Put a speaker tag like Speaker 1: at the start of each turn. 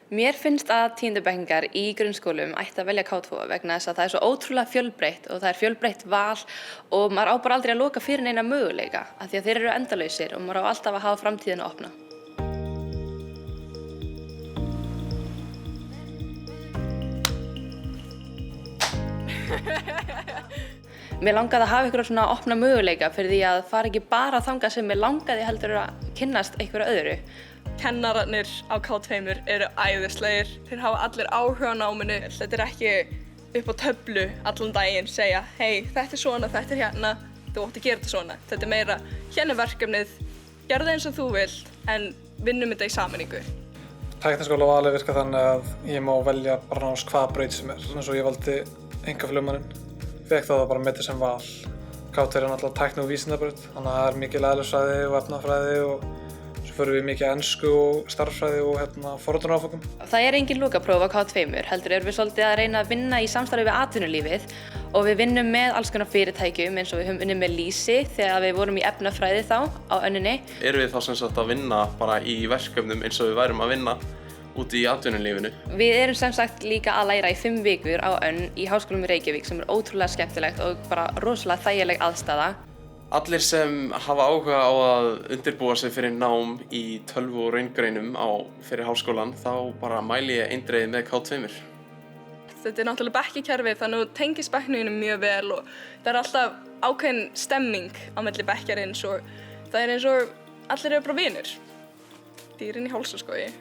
Speaker 1: Mér finnst að tíundabekkingar í grunnskólum ætti að velja K2 vegna þess að það er svo ótrúlega fjölbreytt og það er fjölbreytt val og maður á bara aldrei að loka fyrir neina möguleika af því að þeir eru endalausir og maður á alltaf að hafa framtíðina opna. Mér langaði að hafa einhverja svona opna möguleika fyrir því að fara ekki bara þangað sem mér langaði heldur að kynnast einhverju öðru.
Speaker 2: Kennararnir á K2 eru æðislegir, þeir hafa allir áhuga á náminu. Þetta er ekki upp á töflu allan daginn segja, hei, þetta er svona, þetta er hérna, þú átt að gera þetta svona. Þetta er meira, hérna er verkefnið, gerðu það eins og þú vilt, en vinnum þetta í sameiningu.
Speaker 3: Tækniskólavalið virkar þannig að ég má velja bara náttúrulega hvaða braut sem er. Eins og ég valdi einkaflugmanninn, fékk það bara með sem val. K2 er náttúrulega tækni- og vísindabraut, þannig að það er mikið eðlisfræði og efnafræði og svo förum við mikið ensku og starffræði og forritunarafökum.
Speaker 1: Það er engin lokapróf á K2, heldur erum við svolítið að reyna að vinna í samstarfi við atvinnulífið og við vinnum með alls konar fyrirtækjum eins og við höfum unnið með Lýsi þegar við vorum í efnafræði þá á önninni.
Speaker 4: Erum við þá sem sagt að vinna bara í verkefnum eins og við værum að vinna úti í atvinnulífinu?
Speaker 1: Við erum sem sagt líka að læra í 5 vikur á önn í Háskólanum í Reykjavík sem er ótrúlega skemmtilegt og bara rosalega þægileg aðstaða.
Speaker 4: Allir sem hafa áhuga á að undirbúa sig fyrir nám í tölvu- og raungreinum fyrir háskólann, þá bara mæli ég eindregið með K2.
Speaker 2: Þetta er náttúrulega bekkjakerfi þannig að þú tengist bekknum mjög vel og það er alltaf ákveðin stemming á milli bekkjarins og það er eins og allir eru bara vinir. Dýrin í hálsaskógi.